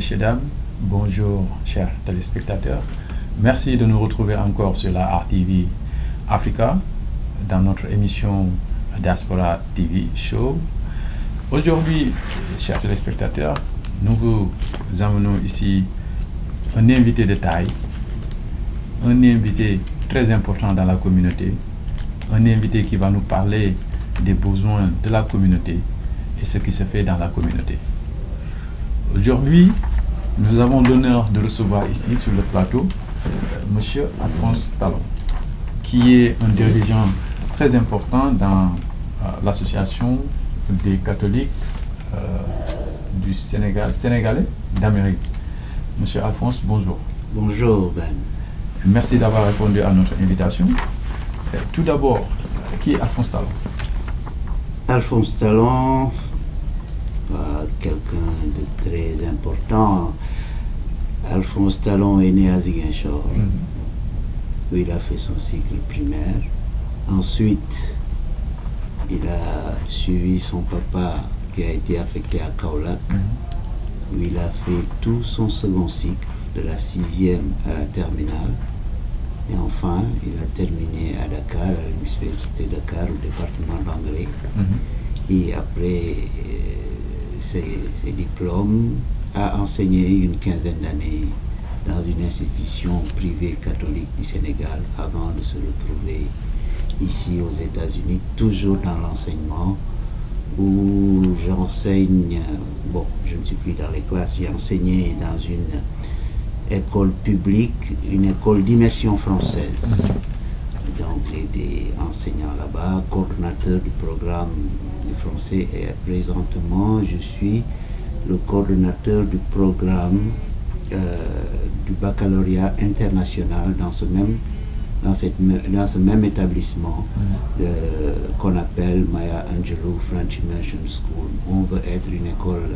messieurs, dames, bonjour chers téléspectateurs. Merci de nous retrouver encore sur la RTV Africa dans notre émission Diaspora TV Show. Aujourd'hui, chers téléspectateurs, nous vous amenons ici un invité de taille, un invité très important dans la communauté, un invité qui va nous parler des besoins de la communauté et ce qui se fait dans la communauté. Aujourd'hui, nous avons l'honneur de recevoir ici sur le plateau Monsieur Alphonse Talon, qui est un dirigeant très important dans l'association des catholiques du Sénégalais d'Amérique. Monsieur Alphonse, bonjour. Bonjour Ben. Merci d'avoir répondu à notre invitation. Tout d'abord, qui est Alphonse Talon? Alphonse Talon, quelqu'un de très important. Alphonse Talon est né à Ziguinchor, où il a fait son cycle primaire. Ensuite, il a suivi son papa qui a été affecté à Kaolack, où il a fait tout son second cycle, de la 6e à la terminale. Et enfin, il a terminé à Dakar, à l'université de Dakar, au département d'anglais. Et après ses diplômes, a enseigné une quinzaine d'années dans une institution privée catholique du Sénégal avant de se retrouver ici aux États-Unis, toujours dans l'enseignement, où j'enseigne, bon, je ne suis plus dans les classes, j'ai enseigné dans une école publique, une école d'immersion française. Donc j'ai été enseignant là-bas, coordonnateur du programme du français, et présentement je suis le coordonnateur du programme du baccalauréat international dans ce même établissement qu'on appelle Maya Angelou French Immersion School. On veut être une école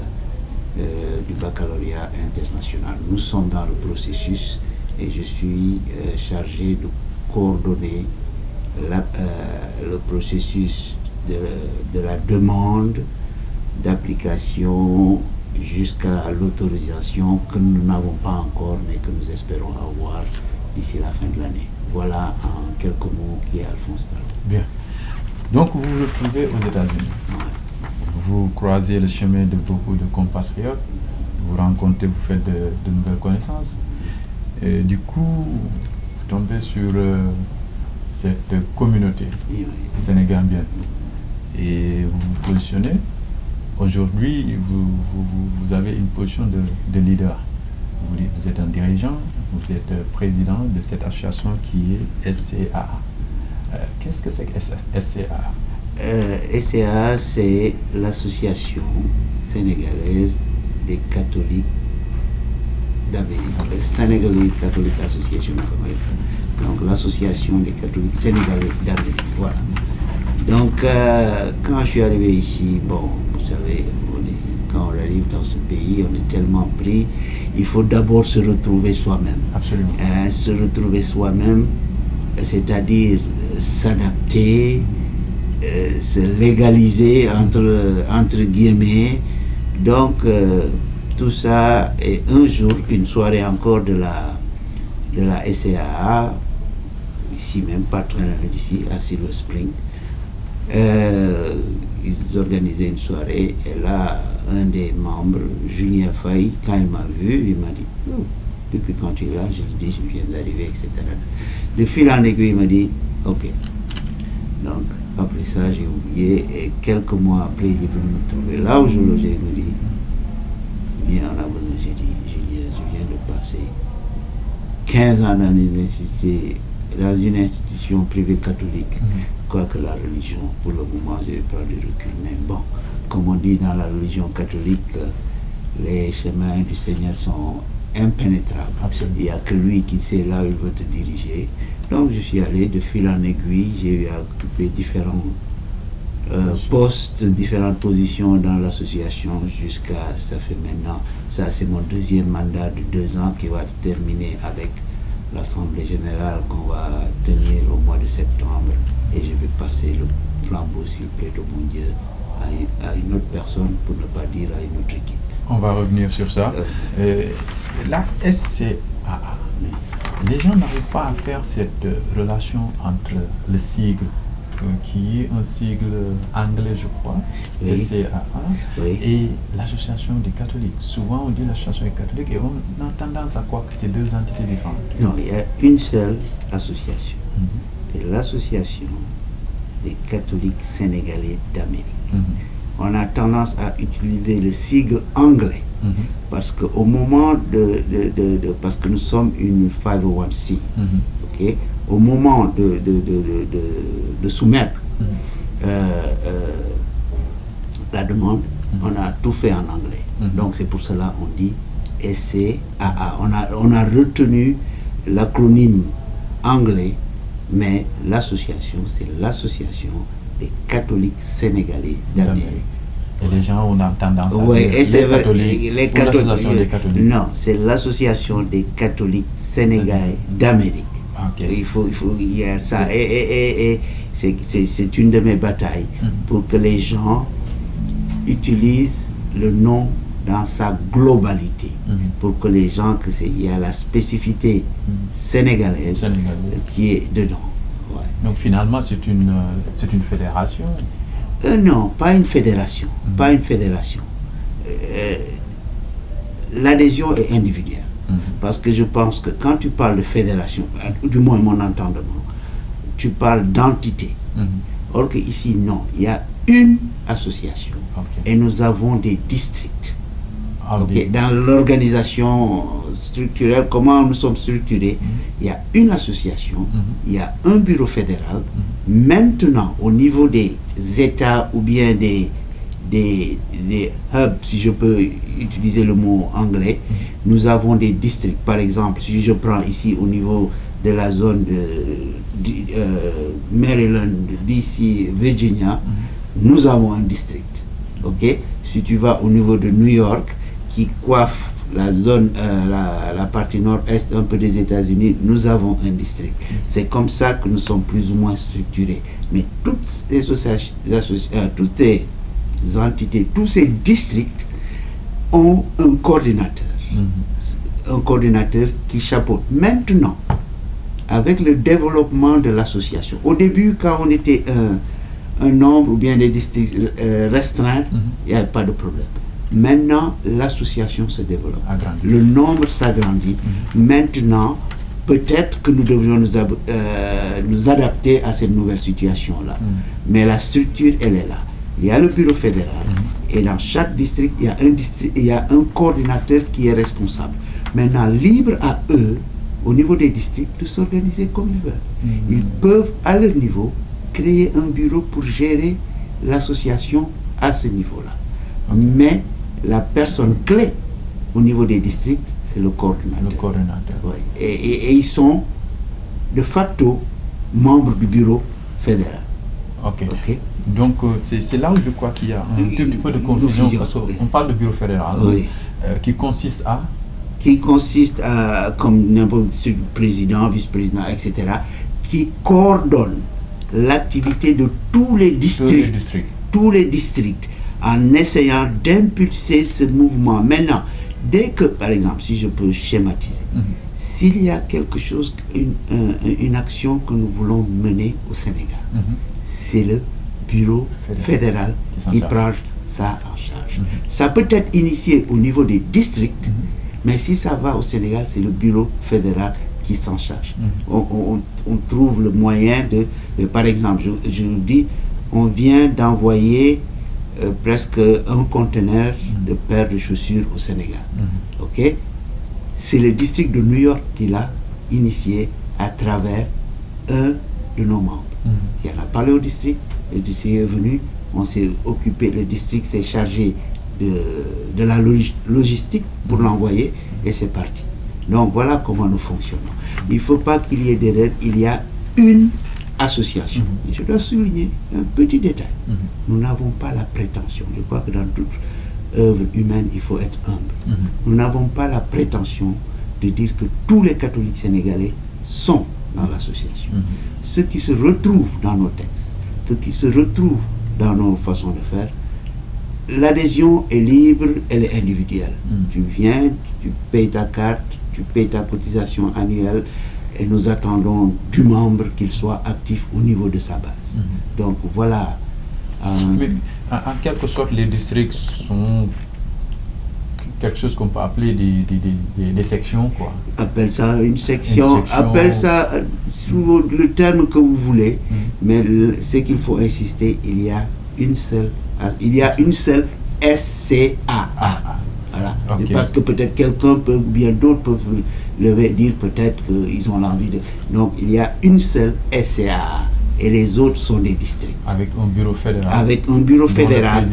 du baccalauréat international. Nous sommes dans le processus et je suis chargé de coordonner le processus de la demande d'application jusqu'à l'autorisation que nous n'avons pas encore, mais que nous espérons avoir d'ici la fin de l'année. Voilà en quelques mots qui est Alphonse Talon. Bien. Donc vous vous retrouvez aux États-Unis. Vous croisez le chemin de beaucoup de compatriotes, vous rencontrez, vous faites de nouvelles connaissances. Et du coup, vous tombez sur cette communauté sénégalienne et vous vous positionnez. Aujourd'hui, vous avez une position de leader. Vous êtes un dirigeant, vous êtes président de cette association qui est SCA. Qu'est-ce que c'est que SCA? SCA, c'est l'association sénégalaise des catholiques d'Amérique, le Senegalese Catholic Association of America. Donc l'association des catholiques sénégalais d'Amérique, voilà. Donc quand je suis arrivé ici, bon, vous savez, quand on arrive dans ce pays, on est tellement pris, il faut d'abord se retrouver soi-même. Absolument. Se retrouver soi-même, c'est-à-dire s'adapter, se légaliser entre guillemets. Donc tout ça, et un jour, une soirée encore de la SCAA, ici même, pas très loin d'ici, à Silver Spring, ils organisaient une soirée, et là, un des membres, Julien Faye, quand il m'a vu, il m'a dit oh, depuis quand tu es là? Je lui dis je viens d'arriver, etc. De fil en aiguille, il m'a dit ok. Donc après ça, j'ai oublié, et quelques mois après, il est venu me trouver là où je logeais. Il me dit viens, on a besoin. J'ai dit Julien, je viens de passer 15 ans dans une institution privée catholique. Quoique la religion, pour le moment, je vais prendre du recul, mais bon, comme on dit dans la religion catholique, les chemins du Seigneur sont impénétrables. Absolument. Il n'y a que lui qui sait là où il veut te diriger. Donc je suis allé de fil en aiguille, j'ai eu à occuper différents postes, différentes positions dans l'association jusqu'à, ça fait maintenant, ça c'est mon deuxième mandat de 2 ans qui va se terminer avec l'Assemblée Générale qu'on va tenir au mois de septembre, et je vais passer le flambeau, s'il plaît au bon Dieu, à une autre personne, pour ne pas dire à une autre équipe. On va revenir sur ça. La SCAA, les gens n'arrivent pas à faire cette relation entre le sigle, qui est un sigle anglais, je crois, Oui. SCAA, Oui. et l'association des catholiques. Souvent, on dit l'association des catholiques et on a tendance à croire que c'est deux entités différentes. Non, il y a une seule association. Mhm. C'est l'association des catholiques sénégalais d'Amérique. Mhm. On a tendance à utiliser le sigle anglais Mhm. parce qu'au moment parce que nous sommes une 501c, Mhm. ok, au moment de soumettre Mhm. la demande, Mhm. on a tout fait en anglais. Mhm. Donc c'est pour cela qu'on dit SCAA. On a retenu l'acronyme anglais, mais l'association, c'est l'association des catholiques sénégalais d'Amérique. Et les gens, on a tendance à Oui, dire et c'est les vrai, catholiques, les ou l'association des catholiques. Non, c'est l'association des catholiques sénégalais d'Amérique. Ok. Il y a ça. Et c'est une de mes batailles pour que les gens utilisent le nom dans sa globalité. Pour que les gens, il y a la spécificité sénégalaise qui est dedans. Ouais. Donc finalement, c'est une fédération. Non, pas une fédération. Pas une fédération. L'adhésion est individuelle. Parce que je pense que quand tu parles de fédération, du moins mon entendement, tu parles d'entité. Or que ici, non, il y a une association. Okay. Et nous avons des districts. Okay. Dans l'organisation structurelle, comment nous sommes structurés, il y a une association, il y a un bureau fédéral. Maintenant, au niveau des États ou bien des hubs, si je peux utiliser le mot anglais, nous avons des districts. Par exemple, si je prends ici au niveau de la zone de Maryland, DC, Virginia, nous avons un district. Ok? Si tu vas au niveau de New York, qui coiffe la zone, la partie nord-est un peu des États-Unis, nous avons un district. C'est comme ça que nous sommes plus ou moins structurés. Mais toutes ces entités, tous ces districts ont un coordinateur. Un coordinateur qui chapeaute. Maintenant, avec le développement de l'association, au début, quand on était un nombre ou bien des districts restreints, il n'y avait pas de problème. Maintenant, l'association se développe. Le nombre s'agrandit. Maintenant, peut-être que nous devrions nous adapter à cette nouvelle situation-là. Mais la structure, elle est là. Il y a le bureau fédéral et dans chaque district, il y a un coordinateur qui est responsable. Maintenant, libre à eux, au niveau des districts, de s'organiser comme ils veulent. Ils peuvent, à leur niveau, créer un bureau pour gérer l'association à ce niveau-là. Mais la personne clé au niveau des districts, c'est le coordinateur. Ouais. Et ils sont de facto membres du bureau fédéral. Ok. Donc c'est là où je crois qu'il y a un tout petit peu de confusion, parce qu'on parle de bureau fédéral, qui consiste à comme n'importe quel président, vice-président, etc., qui coordonne l'activité de tous les districts, en essayant d'impulser ce mouvement. Maintenant, dès que, par exemple, si je peux schématiser, s'il y a quelque chose, une action que nous voulons mener au Sénégal, c'est le bureau fédéral qui prend ça en charge. Ça peut être initié au niveau des districts, mais si ça va au Sénégal, c'est le bureau fédéral qui s'en charge. On trouve le moyen de par exemple, je vous dis, on vient d'envoyer presque un conteneur de paires de chaussures au Sénégal. Ok? C'est le district de New York qui l'a initié à travers un de nos membres. Il en a parlé au district, le district est venu, on s'est occupé, le district s'est chargé de la logistique pour l'envoyer et c'est parti. Donc voilà comment nous fonctionnons. Il ne faut pas qu'il y ait d'erreur, il y a une association. Et je dois souligner un petit détail. Nous n'avons pas la prétention, je crois que dans toute œuvre humaine, il faut être humble. Nous n'avons pas la prétention de dire que tous les catholiques sénégalais sont dans l'association. Ceux qui se retrouvent dans nos textes, ceux qui se retrouvent dans nos façons de faire, l'adhésion est libre, elle est individuelle. Tu viens, tu payes ta carte, tu payes ta cotisation annuelle et nous attendons du membre qu'il soit actif au niveau de sa base. Donc voilà. Mais en quelque sorte, les districts sont quelque chose qu'on peut appeler des sections, quoi. Appelle ça une section, appelle ça sous le terme que vous voulez, mais ce qu'il faut insister, il y a une seule SCA. Voilà. Okay. Parce que peut-être quelqu'un peut, bien d'autres peuvent dire peut-être qu'ils ont l'envie de... Donc il y a une seule SCA et les autres sont des districts. Avec un bureau fédéral. Avec un bureau fédéral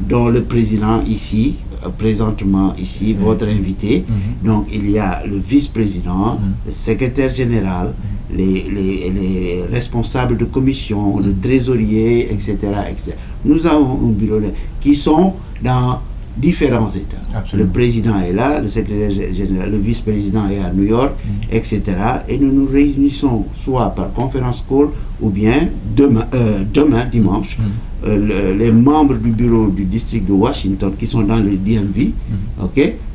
dont le président ici, présentement ici, votre invité. Donc il y a le vice-président, le secrétaire général, les responsables de commission, le trésorier, etc., etc. Nous avons un bureau qui sont dans différents États. Absolument. Le président est là, le secrétaire général, le vice-président est à New York, etc. Et nous nous réunissons soit par conference call ou bien demain dimanche, les membres du bureau du district de Washington qui sont dans le DMV,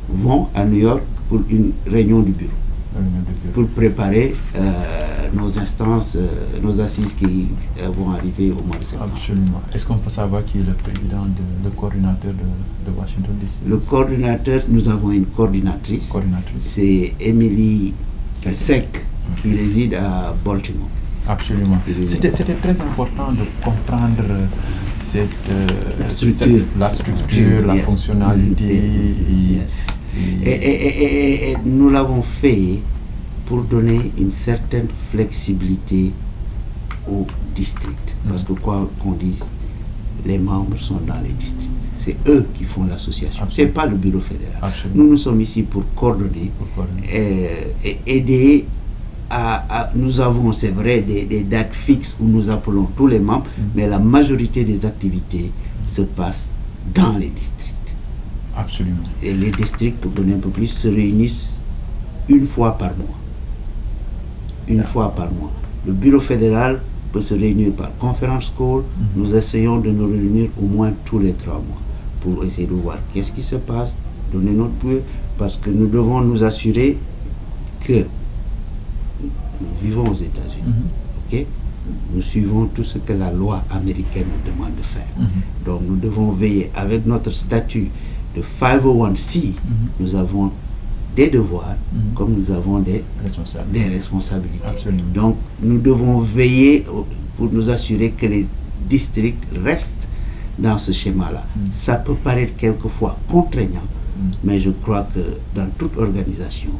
vont à New York pour une réunion du bureau. Pour préparer nos instances, nos assises qui vont arriver au mois de septembre. Absolument. Est-ce qu'on peut savoir qui est le président, le coordinateur de Washington DC? Le coordinateur, nous avons une coordinatrice. C'est Emily Sek qui réside à Baltimore. Absolument. C'était très important de comprendre la structure, la fonctionnalité. Et nous l'avons fait pour donner une certaine flexibilité aux districts. Parce que quoi qu'on dise, les membres sont dans les districts. C'est eux qui font l'association. Ce n'est pas le bureau fédéral. Absolument. Nous sommes ici pour coordonner et aider nous avons, c'est vrai, des dates fixes où nous appelons tous les membres, mais la majorité des activités se passent dans les districts. Absolument. Et les districts, pour donner un peu plus, se réunissent une fois par mois. Une fois par mois. Le bureau fédéral peut se réunir par conférence call. Nous essayons de nous réunir au moins tous les 3 mois pour essayer de voir qu'est-ce qui se passe, donner notre point, parce que nous devons nous assurer que nous vivons aux États-Unis. Nous suivons tout ce que la loi américaine nous demande de faire. Donc nous devons veiller avec notre statut de 501c, nous avons des devoirs comme nous avons des responsabilités. Absolument. Donc nous devons veiller pour nous assurer que les districts restent dans ce schéma-là. Ça peut paraître quelquefois contraignant, mais je crois que dans toute organisation,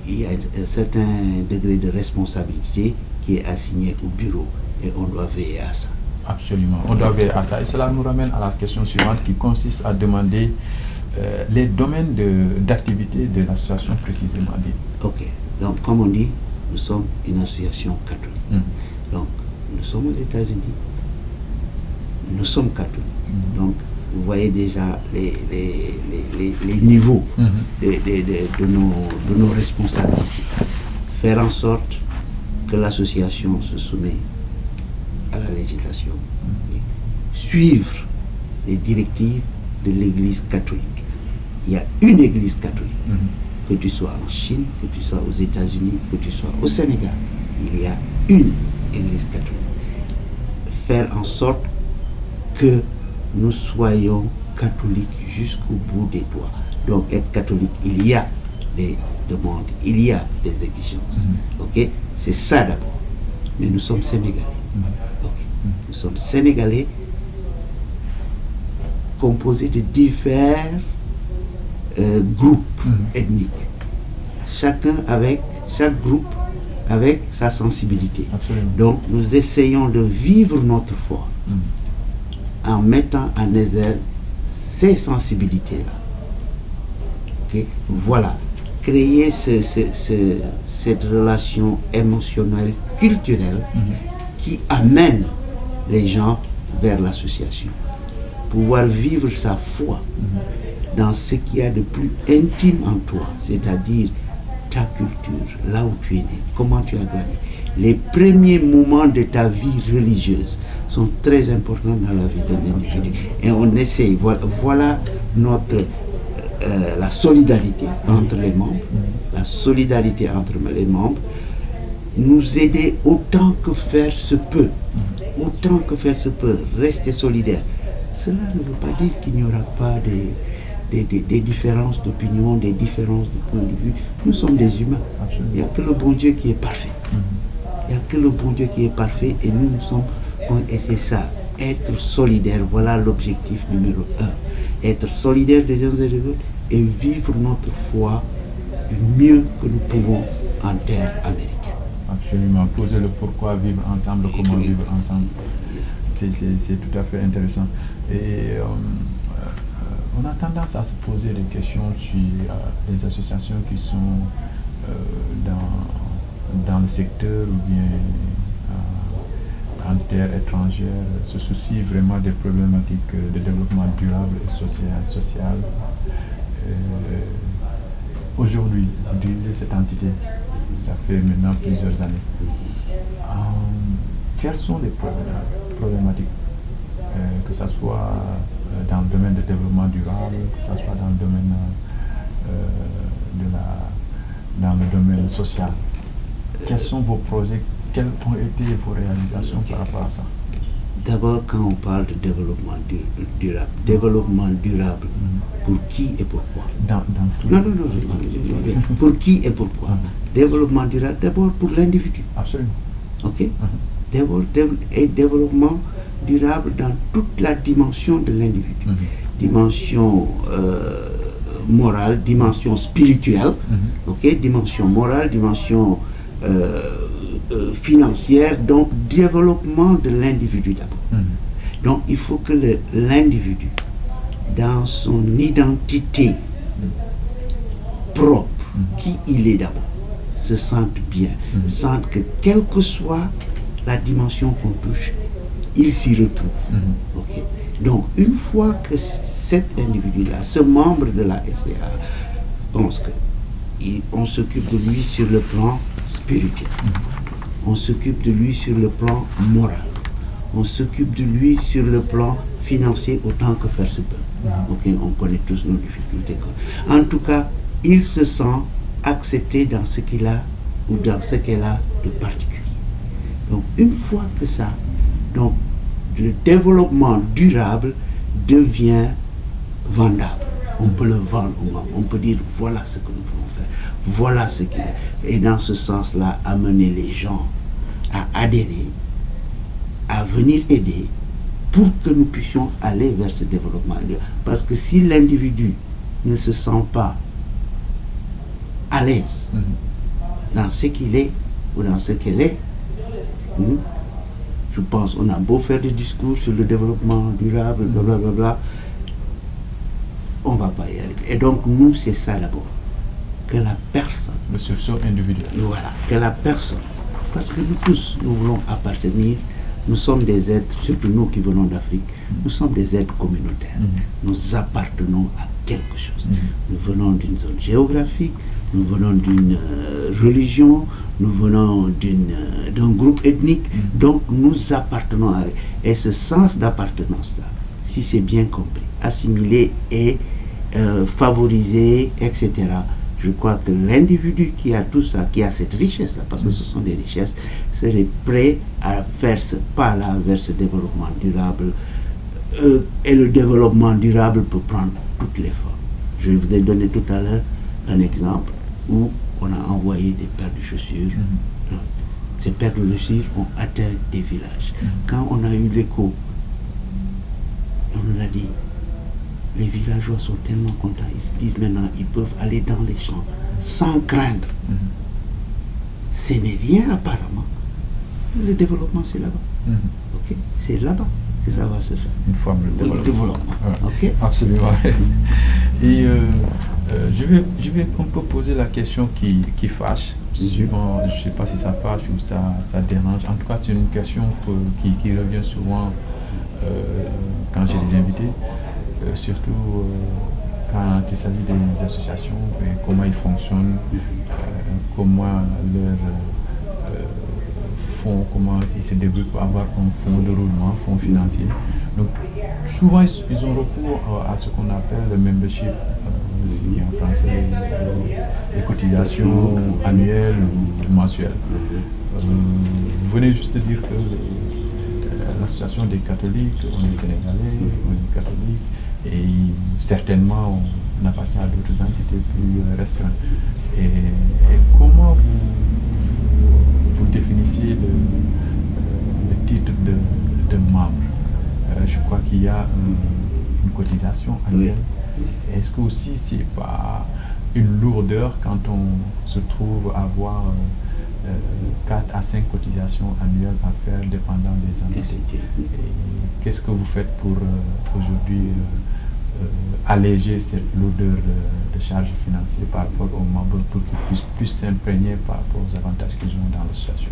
il y a un certain degré de responsabilité qui est assigné au bureau et on doit veiller à ça. Absolument, on doit veiller à ça. Et cela nous ramène à la question suivante qui consiste à demander les domaines d'activité de l'association précisément dit. Ok, donc comme on dit, nous sommes une association catholique. Donc nous sommes aux États-Unis, nous sommes catholiques. Donc vous voyez déjà les niveaux de nos responsabilités. Faire en sorte que l'association se soumet à la législation. Suivre les directives de l'Église catholique. Il y a une Église catholique. Que tu sois en Chine, que tu sois aux États-Unis, que tu sois au Sénégal, il y a une Église catholique. Faire en sorte que nous soyons catholiques jusqu'au bout des doigts. Donc être catholique, il y a des demandes, il y a des exigences. Ok, c'est ça d'abord. Mais nous sommes Sénégalais. Okay. Nous sommes Sénégalais composés de divers groupes ethniques. Chaque groupe avec sa sensibilité. Absolument. Donc nous essayons de vivre notre foi en mettant en exergue ces sensibilités-là. Okay? Voilà. Créer cette relation émotionnelle, culturelle qui amène les gens vers l'association. Pouvoir vivre sa foi dans ce qu'il y a de plus intime en toi, c'est-à-dire ta culture, là où tu es né, comment tu as grandi. Les premiers moments de ta vie religieuse sont très importants dans la vie de l'individu. Et on essaye, voilà notre, la solidarité entre les membres, la solidarité entre les membres, nous aider autant que faire se peut, rester solidaire. Cela ne veut pas dire qu'il n'y aura pas des différences d'opinion, des différences de point de vue. Nous sommes des humains. Il n'y a que le bon Dieu qui est parfait. Il n'y a que le bon Dieu qui est parfait et nous sommes, et c'est ça, être solidaire, voilà l'objectif numéro 1. Être solidaire des uns et des autres et vivre notre foi du mieux que nous pouvons en terre américaine. Absolument, poser le pourquoi vivre ensemble, comment vivre ensemble, c'est tout à fait intéressant. Et on a tendance à se poser des questions sur les associations qui sont dans le secteur ou bien en terre étrangère, se soucient vraiment des problématiques de développement durable et social. Aujourd'hui, vous dirigez cette entité, ça fait maintenant plusieurs années. Quelles sont les problématiques, que ce soit dans le domaine du développement durable, que ce soit dans le domaine dans le domaine social? Quels sont vos projets? Quelles ont été vos réalisations par rapport à ça? D'abord, quand on parle de développement durable, pour qui et pourquoi? Non. Pour qui et pourquoi? Développement durable, d'abord pour l'individu. Absolument. Ok? D'abord, et développement durable dans toute la dimension de l'individu. Dimension morale, dimension spirituelle, ok? Dimension morale, dimension financière, donc développement de l'individu d'abord. Donc il faut que l'individu, dans son identité propre, qui il est d'abord, se sente bien, sente que quelle que soit la dimension qu'on touche, il s'y retrouve. Okay? Donc une fois que cet individu-là, ce membre de la SCA, pense qu'on s'occupe de lui sur le plan spirituel, on s'occupe de lui sur le plan moral, on s'occupe de lui sur le plan financier autant que faire se peut. Okay? On connaît tous nos difficultés. En tout cas, il se sent accepté dans ce qu'il a ou dans ce qu'elle a de particulier. Donc une fois que ça, donc le développement durable devient vendable. On peut le vendre, on peut dire voilà ce que nous pouvons faire, voilà ce qu'il est. Et dans ce sens-là, amener les gens à adhérer, à venir aider pour que nous puissions aller vers ce développement. Parce que si l'individu ne se sent pas à l'aise dans ce qu'il est ou dans ce qu'elle est, je pense on a beau faire des discours sur le développement durable, blablabla, on ne va pas y arriver. Et donc nous, c'est ça d'abord, que la personne, le sursaut individuel, voilà, que la personne, parce que nous tous, nous voulons appartenir, nous sommes des êtres, surtout nous qui venons d'Afrique, nous sommes des êtres communautaires, nous appartenons à quelque chose, nous venons d'une zone géographique, nous venons d'une religion, nous venons d'un groupe ethnique, donc nous appartenons à eux. Et ce sens d'appartenance-là, si c'est bien compris, assimilé et favorisé, etc., je crois que l'individu qui a tout ça, qui a cette richesse-là, parce que ce sont des richesses, serait prêt à faire ce pas-là vers ce développement durable. Et le développement durable peut prendre toutes les formes. Je vous ai donné tout à l'heure un exemple où on a envoyé des paires de chaussures. Ces paires de chaussures ont atteint des villages. Quand on a eu l'écho, on nous a dit, les villageois sont tellement contents, ils se disent maintenant, ils peuvent aller dans les champs sans craindre. Ce n'est rien apparemment. Le développement, c'est là-bas. Okay? C'est là-bas que ça va se faire. Une forme de développement. Okay? Absolument. Et je vais un peu poser la question qui fâche. Souvent, je ne sais pas si ça fâche ou ça dérange. En tout cas, c'est une question qui revient souvent quand j'ai des invités, surtout quand il s'agit des associations, et comment ils fonctionnent, comment ils se débrouillent pour avoir un fonds de roulement, fonds financier. Donc, souvent, ils ont recours à ce qu'on appelle le membership, ce qui est en français les cotisations annuelles ou mensuelles. Vous venez juste de dire que l'association des catholiques, on est sénégalais, on est catholique, et certainement on appartient à d'autres entités plus restreintes. Et comment vous définissez le titre de membre? Je crois qu'il y a une cotisation annuelle. Oui. Est-ce que aussi c'est pas une lourdeur quand on se trouve à avoir 4 à 5 cotisations annuelles à faire dépendant des entités? Et qu'est-ce que vous faites pour aujourd'hui alléger cette lourdeur de charges financières par rapport aux membres pour qu'ils puissent plus s'imprégner par rapport aux avantages qu'ils ont dans l'association?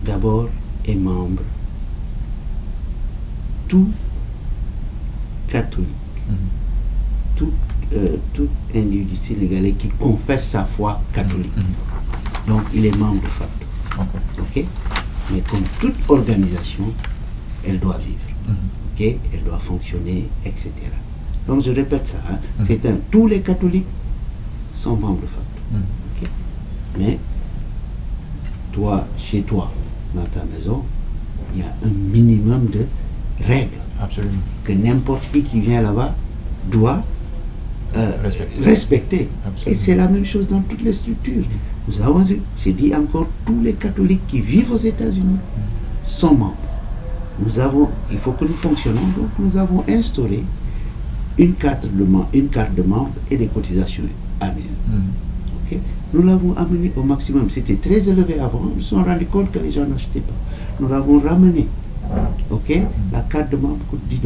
D'abord, est membre tout catholique, tout individu sénégalais qui confesse sa foi catholique. Donc, il est membre de facto. Okay? Mais comme toute organisation, elle doit vivre. Okay? Elle doit fonctionner, etc. Donc, je répète ça. Tous les catholiques sont membres de facto. Okay? Mais, toi, chez toi, dans ta maison, il y a un minimum de règles. Absolument. Que n'importe qui vient là-bas doit respecter. Et c'est la même chose dans toutes les structures. Nous avons, j'ai dit encore, tous les catholiques qui vivent aux États-Unis sont membres. Il faut que nous fonctionnons, donc nous avons instauré une carte de membre et des cotisations annuelles. Okay? Nous l'avons amené au maximum. C'était très élevé avant. Nous nous sommes rendus compte que les gens n'achetaient pas. Nous l'avons ramené. Ok, la carte de membre coûte $10.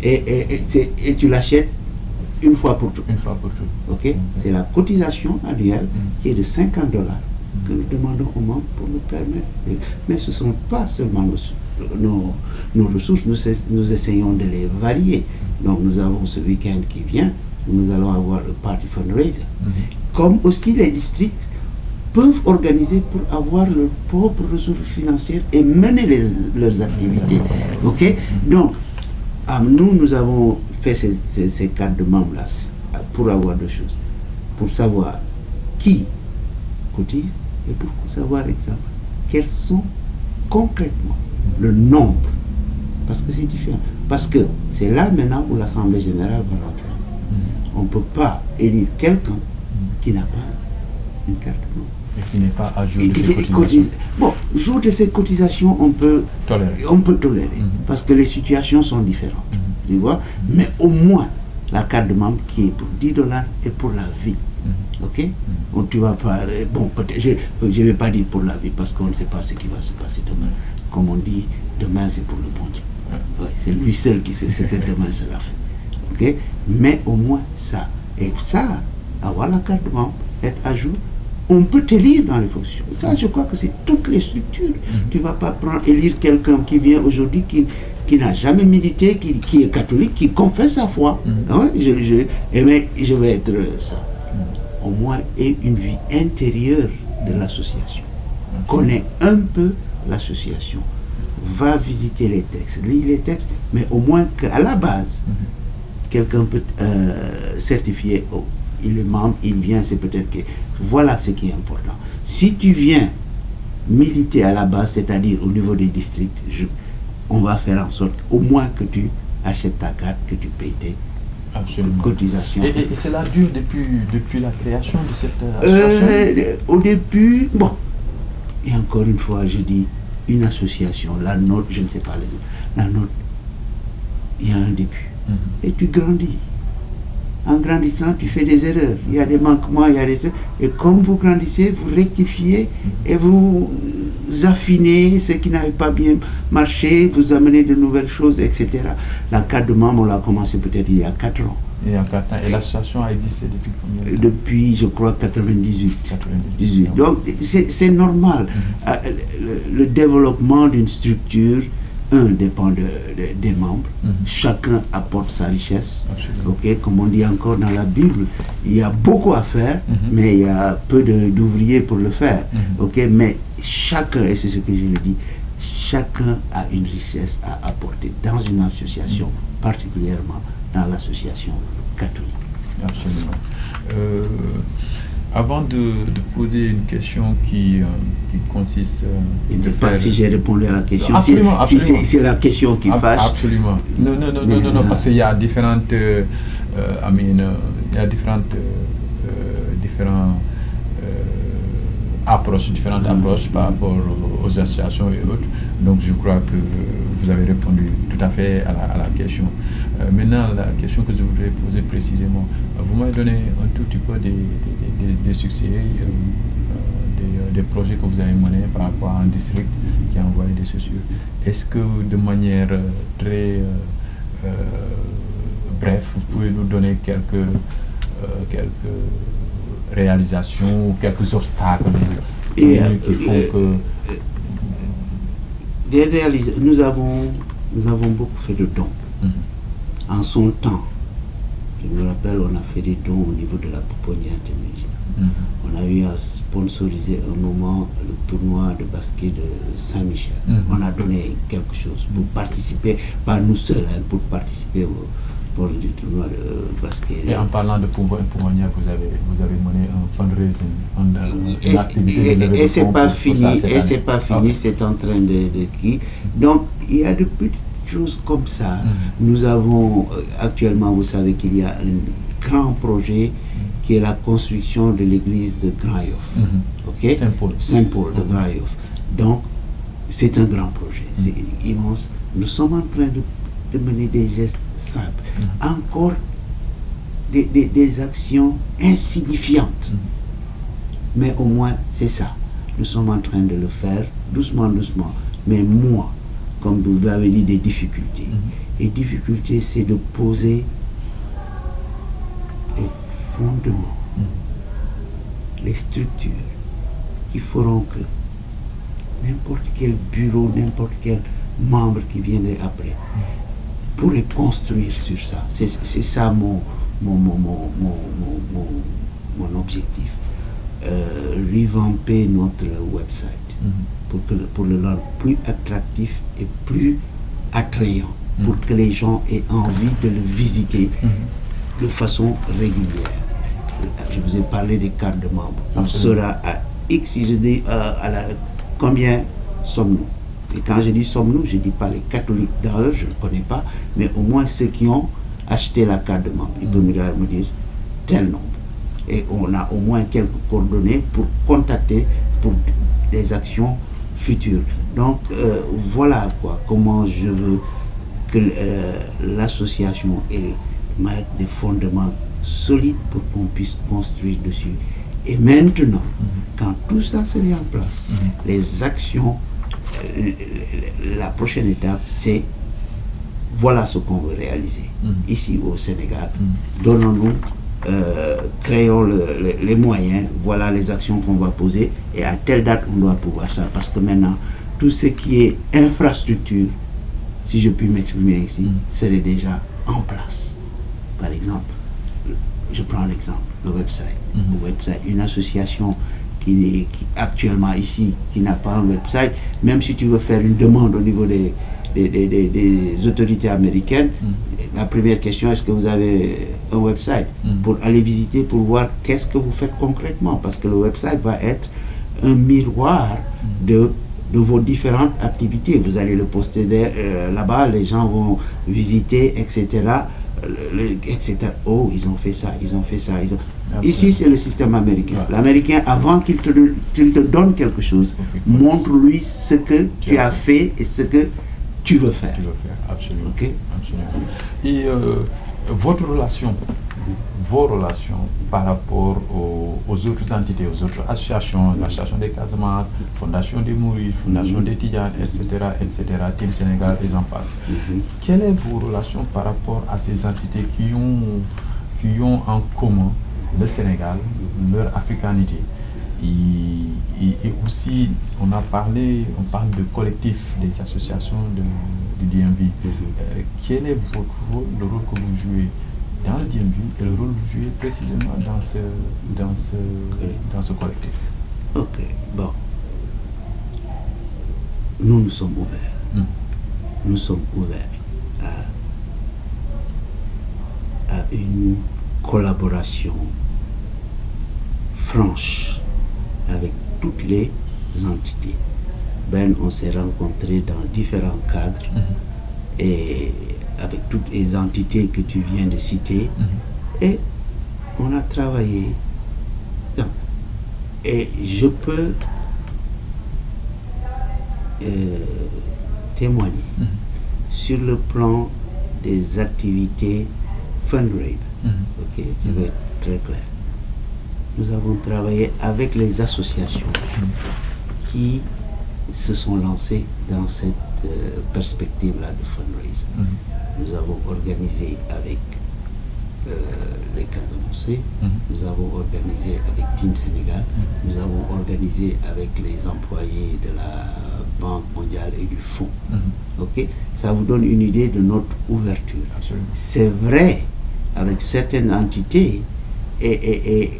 Et tu l'achètes une fois pour tout. Ok, c'est la cotisation annuelle qui est de $50 que nous demandons aux membres pour nous permettre. Mais ce ne sont pas seulement nos ressources, nous essayons de les varier. Donc nous avons ce week-end qui vient, où nous allons avoir le Party Fundraiser. Comme aussi les districts peuvent organiser pour avoir leurs propres ressources financières et mener leurs activités. Ok? Donc, nous avons fait ces cartes de membres-là pour avoir deux choses. Pour savoir qui cotise et pour savoir exactement quels sont concrètement le nombre. Parce que c'est différent. Parce que c'est là maintenant où l'Assemblée générale va rentrer. On ne peut pas élire quelqu'un qui n'a pas une carte de membre. Et qui n'est pas à jour de ses cotisations. Bon, jour de ces cotisations, on peut tolérer. Parce que les situations sont différentes. Tu vois? Mais au moins, la carte de membre qui est pour $10 et pour la vie. Ok? Donc, tu vas pas. Bon, peut-être, je ne vais pas dire pour la vie parce qu'on ne sait pas ce qui va se passer demain. Comme on dit, demain c'est pour le bon Dieu. Ouais, c'est lui seul qui sait ce que demain sera fait. Ok? Mais au moins ça. Et ça, avoir la carte de membre, être à jour, on peut t'élire dans les fonctions. Ça, je crois que c'est toutes les structures. Tu ne vas pas élire quelqu'un qui vient aujourd'hui, qui n'a jamais milité, qui est catholique, qui confesse sa foi. Hein? Mais je vais être ça. Au moins, et une vie intérieure de l'association. Connais un peu l'association. Va visiter les textes, lis les textes, mais au moins qu'à la base, quelqu'un peut certifier, oh, il est membre, il vient, c'est peut-être que... Voilà ce qui est important. Si tu viens militer à la base, c'est-à-dire au niveau des districts, on va faire en sorte au moins que tu achètes ta carte, que tu payes tes cotisations. Et cela dure depuis la création de cette association? Au début, bon, et encore une fois, je dis, une association, la nôtre, je ne sais pas les autres, la nôtre, il y a un début. Et tu grandis. En grandissant, tu fais des erreurs. Il y a des manquements, il y a des trucs. Et comme vous grandissez, vous rectifiez et vous affinez ce qui n'avait pas bien marché, vous amenez de nouvelles choses, etc. La carte de membre, on l'a commencé peut-être il y a 4 ans. Il y a 4 ans. Et l'association a existé depuis combien de temps? Depuis, je crois, 98. Donc, c'est normal. Le développement d'une structure, dépend des membres. Chacun apporte sa richesse. Okay? Comme on dit encore dans la Bible, il y a beaucoup à faire, mais il y a peu d'ouvriers pour le faire. Okay? Mais chacun, et c'est ce que je le dis, chacun a une richesse à apporter dans une association, particulièrement dans l'association catholique. Absolument. Avant de poser une question qui consiste... Je ne sais pas si j'ai répondu à la question. Absolument, absolument. Si c'est la question qui fâche. Absolument. Non, parce qu'il y a différentes... différentes approches par rapport aux associations et autres. Donc je crois que vous avez répondu tout à fait à la question. Maintenant, la question que je voudrais poser précisément, vous m'avez donné un tout petit peu des succès, des projets que vous avez menés par rapport à un district qui a envoyé des chaussures. Est-ce que de manière très bref, vous pouvez nous donner quelques réalisations ou quelques obstacles qui font que... Nous avons beaucoup fait de dons. En son temps, je me rappelle, on a fait des dons au niveau de la pouponnière de Médina. On a eu à sponsoriser un moment le tournoi de basket de Saint-Michel. On a donné quelque chose pour participer, pas nous seuls, pour participer au du tournoi de basket. Et en parlant de pouponnière, vous avez mené un fundraising, une activité de et c'est pas fini, Okay. C'est en train de qui. Donc il y a de petites choses comme ça. Nous avons actuellement, vous savez qu'il y a un grand projet qui est la construction de l'église de Grand Yoff. Ok? Saint-Paul de Grand Yoff. Donc c'est un grand projet, c'est immense. Nous sommes en train de mener des gestes simples. Encore des actions insignifiantes. Mais au moins, c'est ça. Nous sommes en train de le faire doucement. Mais moi, comme vous avez dit, des difficultés. Les difficultés, c'est de poser les fondements, les structures qui feront que n'importe quel bureau, n'importe quel membre qui viendrait après pourrait construire sur ça. C'est ça mon objectif. Revamper notre website pour le rendre plus attractif et plus attrayant, pour que les gens aient envie de le visiter de façon régulière. Je vous ai parlé des cartes de membres. On sera à X, si je dis combien sommes-nous? Et quand je dis sommes-nous, je ne dis pas les catholiques dans eux, je ne connais pas, mais au moins ceux qui ont acheté la carte de membre. Ils peuvent me dire tel nombre. Et on a au moins quelques coordonnées pour contacter pour des actions futures. Donc voilà comment je veux que l'association ait des fondements solides pour qu'on puisse construire dessus. Et maintenant, quand tout ça se met en place, les actions, la prochaine étape, c'est voilà ce qu'on veut réaliser ici au Sénégal. Donnons-nous, créons les moyens, voilà les actions qu'on va poser et à telle date on doit pouvoir ça. Parce que maintenant, tout ce qui est infrastructure, si je puis m'exprimer ici, serait déjà en place. Par exemple, je prends l'exemple, le website. Une association qui actuellement ici, qui n'a pas un website, même si tu veux faire une demande au niveau des autorités américaines, la première question, est-ce que vous avez un website pour aller visiter, pour voir qu'est-ce que vous faites concrètement, parce que le website va être un miroir de vos différentes activités. Vous allez le poster là-bas, les gens vont visiter, etc. Etc. Oh, ils ont fait ça. Ici, c'est le système américain. L'Américain, avant qu'il te donne quelque chose, montre-lui ce que tu as fait et ce que tu veux faire. Absolument. Okay? Absolument. Et vos relations par rapport aux autres entités, aux autres associations, l'association des Casamance, Fondation des Mourides, Fondation des Tidjanes, etc., Team Sénégal, et j'en passe. Quelle est vos relations par rapport à ces entités qui ont en commun le Sénégal, leur africanité? Et aussi, on parle de collectif, des associations du DMV. Quel est votre rôle, le rôle que vous jouez dans le DMV et le rôle que vous jouez précisément dans ce collectif? Ok, bon. nous sommes ouverts. Nous sommes ouverts à une collaboration franche avec toutes les entités. On s'est rencontrés dans différents cadres et avec toutes les entités que tu viens de citer et on a travaillé. Et je peux témoigner sur le plan des activités fundraising. Ok, je vais être très clair. Nous avons travaillé avec les associations qui se sont lancées dans cette perspective-là de fundraising. Nous avons organisé avec les Casamançais, nous avons organisé avec Team Sénégal, nous avons organisé avec les employés de la Banque mondiale et du Fonds. Ok, ça vous donne une idée de notre ouverture. Absolument. C'est vrai avec certaines entités et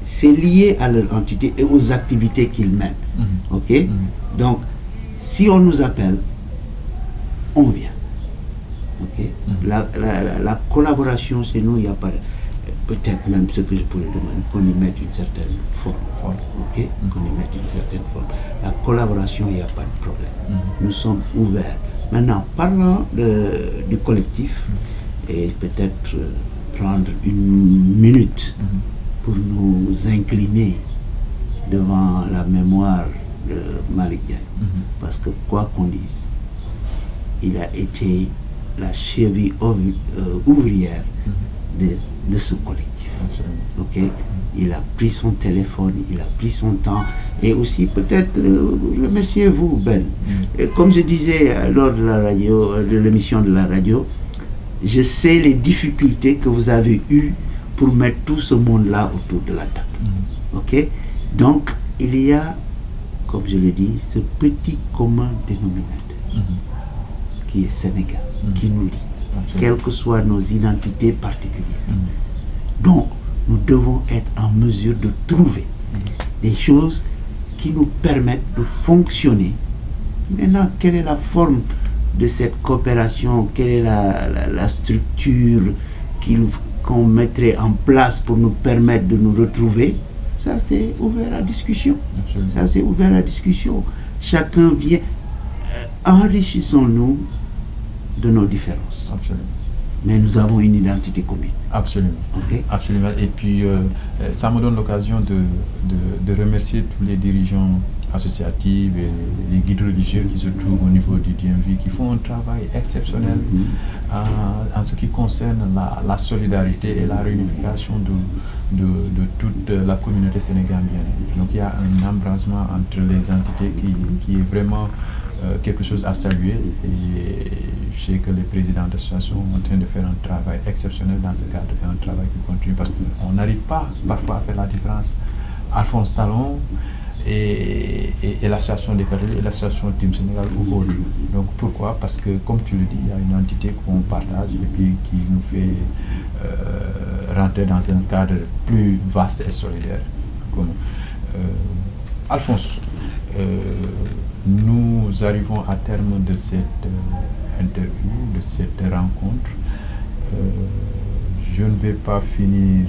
c'est lié à leur entité et aux activités qu'ils mènent. Ok, donc si on nous appelle, on vient. Ok, la collaboration chez nous, il n'y a pas peut-être même ce que je pourrais demander, qu'on y mette une certaine forme. Ok, qu'on y mette une certaine forme. La collaboration, il n'y a pas de problème. Nous sommes ouverts. Maintenant, parlant du collectif, et peut-être prendre une minute pour nous incliner devant la mémoire de Malick Diagne. Parce que quoi qu'on dise, il a été la cheville ouvrière de ce collectif. Ok, il a pris son téléphone, il a pris son temps et aussi peut-être remerciez-vous Ben. Et comme je disais lors de la radio, de l'émission de la radio, je sais les difficultés que vous avez eues pour mettre tout ce monde-là autour de la table. Ok, donc il y a, comme je le dis, ce petit commun dénominateur qui est Sénégal, qui nous lie, quelles que soient nos identités particulières. Donc, nous devons être en mesure de trouver des choses qui nous permettent de fonctionner. Maintenant, quelle est la forme de cette coopération? Quelle est la structure qu'on mettrait en place pour nous permettre de nous retrouver? Ça, c'est ouvert à discussion. Absolument. Ça, c'est ouvert à discussion. Chacun vient. Enrichissons-nous de nos différences. Absolument. Mais nous avons une identité commune. Absolument. Okay. Absolument. Et puis, ça me donne l'occasion de remercier tous les dirigeants associatifs et les guides religieux qui se trouvent au niveau du DMV, qui font un travail exceptionnel en ce qui concerne la solidarité et la réunification de toute la communauté sénégalienne. Donc il y a un embrasement entre les entités qui est vraiment quelque chose à saluer, et je sais que les présidents d'associations sont en train de faire un travail exceptionnel dans ce cadre, et un travail qui continue, parce qu'on n'arrive pas parfois à faire la différence. Alphonse Talon et l'association des catholiques et l'association Team Sénégal ou autres. Donc pourquoi? Parce que, comme tu le dis, il y a une entité qu'on partage et puis qui nous fait rentrer dans un cadre plus vaste et solidaire. Alphonse, nous arrivons à terme de cette interview, de cette rencontre. Je ne vais pas finir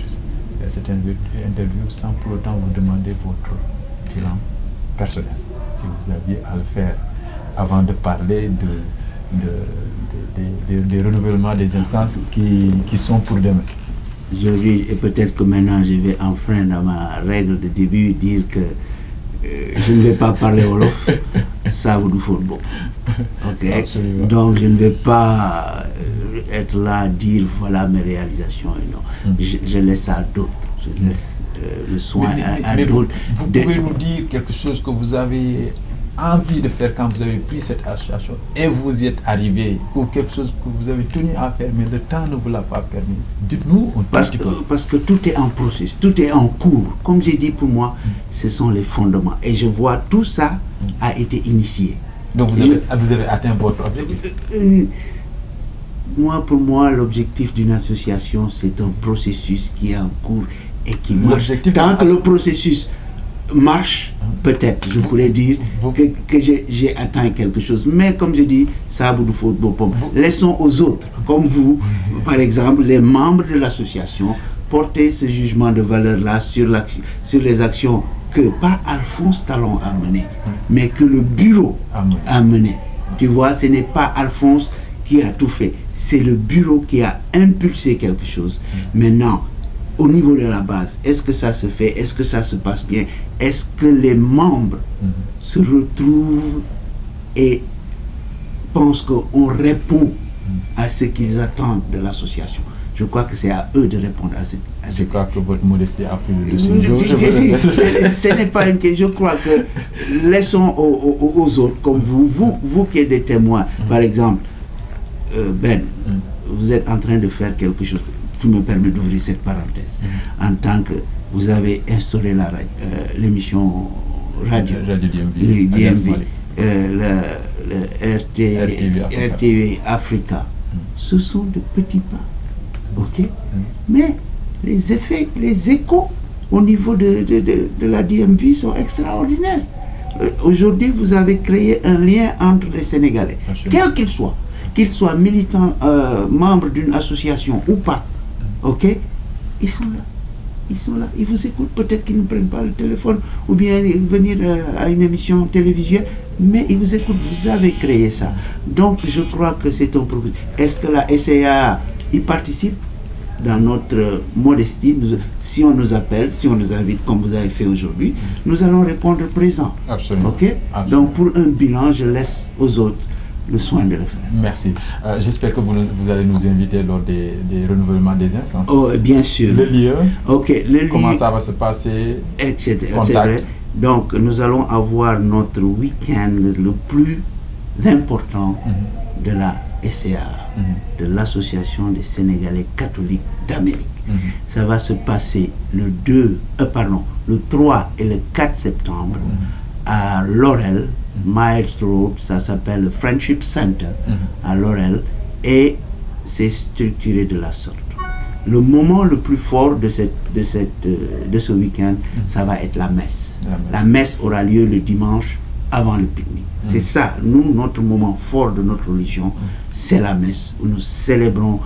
cette interview sans pour autant vous demander votre bilan personnel, si vous aviez à le faire avant de parler des renouvellements des instances qui sont pour demain. Et peut-être que maintenant je vais enfreindre à ma règle de début, dire que je ne vais pas parler Wolof, ça vous nous faut bon. Okay? Absolument. Donc je ne vais pas être là à dire voilà mes réalisations et non. Je laisse ça à d'autres. Je laisse le soin à d'autres. Vous pouvez nous dire quelque chose que vous avez envie de faire quand vous avez pris cette association et vous y êtes arrivé, ou quelque chose que vous avez tenu à faire mais le temps ne vous l'a pas permis. Dites-nous un petit peu. Parce que tout est en processus, tout est en cours. Comme j'ai dit, pour moi, ce sont les fondements. Et je vois tout ça a été initié. Donc vous avez atteint votre objectif. Pour moi, l'objectif d'une association, c'est un processus qui est en cours et qui marche. Tant que le processus marche, peut-être, je pourrais dire que j'ai atteint quelque chose. Mais comme je dis, ça a beaucoup de fautes. Laissons aux autres, comme vous, par exemple, les membres de l'association, porter ce jugement de valeur-là sur les actions que pas Alphonse Talon a menées, mais que le bureau a menées. Tu vois, ce n'est pas Alphonse qui a tout fait, c'est le bureau qui a impulsé quelque chose. Maintenant, au niveau de la base, est-ce que ça se fait? Est-ce que ça se passe bien? Est-ce que les membres se retrouvent et pensent qu'on répond à ce qu'ils attendent de l'association? Je crois que c'est à eux de répondre à cette question. Je crois que votre modestie a plus de ce n'est pas une question. Je crois que laissons aux autres, comme vous qui êtes des témoins. Par exemple, Ben, vous êtes en train de faire quelque chose. Tu me permets d'ouvrir cette parenthèse. En tant que vous avez instauré l'émission radio DMV, le RTV Africa. Ce sont de petits pas. Ok, mais les effets, les échos au niveau de la DMV sont extraordinaires. Aujourd'hui, vous avez créé un lien entre les Sénégalais, quel qu'ils soient militants, membres d'une association ou pas. Ok, ils sont là, ils vous écoutent. Peut-être qu'ils ne prennent pas le téléphone ou bien venir à une émission télévisuelle, mais ils vous écoutent. Vous avez créé ça. Donc, je crois que c'est un problème. Est-ce que la SAA y participe? Dans notre modestie, si on nous appelle, si on nous invite comme vous avez fait aujourd'hui, nous allons répondre présent. Absolument. Ok. Absolument. Donc pour un bilan, je laisse aux autres le soin de le faire. Merci. J'espère que vous allez nous inviter lors des renouvellements des instances. Oh, bien sûr. Le lieu. Ok. Le lieu. Comment ça va se passer? Etc. C'est vrai. Donc nous allons avoir notre week-end le plus important de la SAA. De l'Association des Sénégalais catholiques d'Amérique. Ça va se passer le 3 et le 4 septembre à Laurel, Myers Road, ça s'appelle le Friendship Center à Laurel, et c'est structuré de la sorte. Le moment le plus fort de ce week-end, ça va être la messe. La messe aura lieu le dimanche avant le pique-nique. C'est ça, nous, notre moment fort de notre religion, c'est la messe, où nous célébrons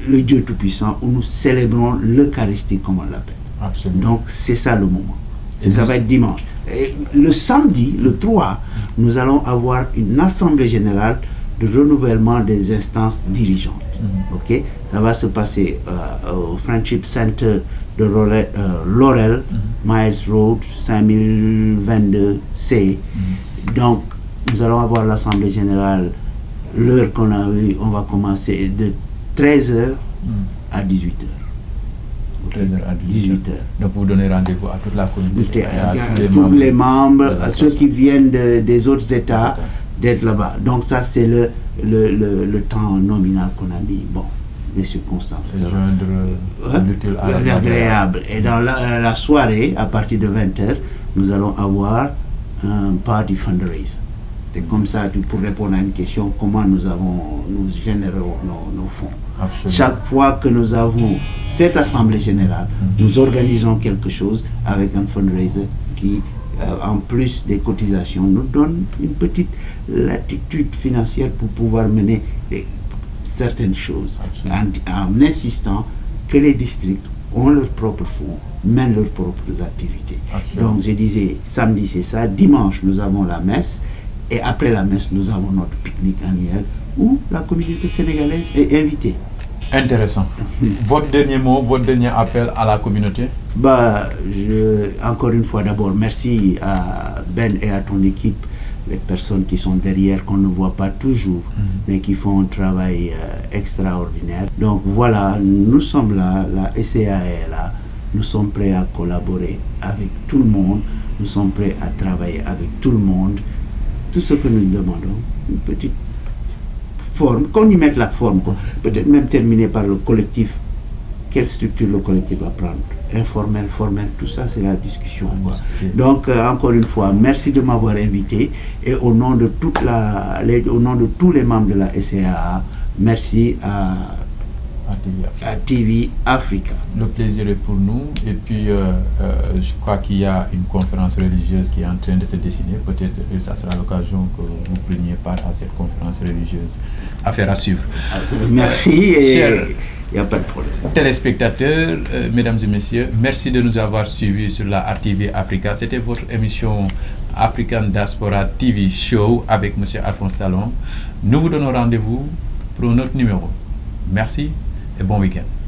le Dieu Tout-Puissant, où nous célébrons l'Eucharistie, comme on l'appelle. Absolument. Donc, c'est ça le moment. Ça va être dimanche. Et le samedi, le 3, nous allons avoir une assemblée générale de renouvellement des instances dirigeantes. Ok, ça va se passer au Friendship Center de Laurel, Myers Road, 5022C. Donc, nous allons avoir l'assemblée générale, l'heure qu'on a eu, on va commencer de 13h à 18h. 13h à 18h. Donc, vous donnez rendez-vous à toute la communauté, à tous les membres, à ceux qui viennent des autres États, d'être là-bas. Donc, ça, c'est le temps nominal qu'on a mis. Bon, les circonstances. L'utile à l'agréable. Et dans la soirée, à partir de 20h, nous allons avoir un party fundraiser. C'est comme ça, pour répondre à une question, comment nous générons nos fonds. Absolument. Chaque fois que nous avons cette assemblée générale, nous organisons quelque chose avec un fundraiser qui, en plus des cotisations, nous donne une petite latitude financière pour pouvoir mener certaines choses, en insistant que les districts ont leurs propres fonds, mènent leurs propres activités. Absolument. Donc je disais, samedi c'est ça, dimanche nous avons la messe, et après la messe nous avons notre pique-nique annuel où la communauté sénégalaise est invitée. Intéressant. Votre dernier mot, votre dernier appel à la communauté? Encore une fois, d'abord, merci à Ben et à ton équipe, les personnes qui sont derrière, qu'on ne voit pas toujours, mais qui font un travail extraordinaire. Donc voilà, nous sommes là, la SAA est là, nous sommes prêts à collaborer avec tout le monde, nous sommes prêts à travailler avec tout le monde. Tout ce que nous demandons, une petite forme, qu'on y mette la forme, peut-être même terminer par le collectif. Quelle structure le collectif va prendre? Informel, formel, tout ça c'est la discussion. Donc encore une fois, merci de m'avoir invité, et au nom de tous les membres de la SAA, merci à RTV Africa. RTV Africa. Le plaisir est pour nous. Et puis, je crois qu'il y a une conférence religieuse qui est en train de se dessiner. Peut-être que ça sera l'occasion que vous preniez part à cette conférence religieuse. Affaire à suivre. Merci et il n'y a pas de problème. Téléspectateurs, mesdames et messieurs, merci de nous avoir suivis sur la RTV Africa. C'était votre émission African Diaspora TV Show avec M. Alphonse Talon. Nous vous donnons rendez-vous pour un autre numéro. Merci et bon week-end.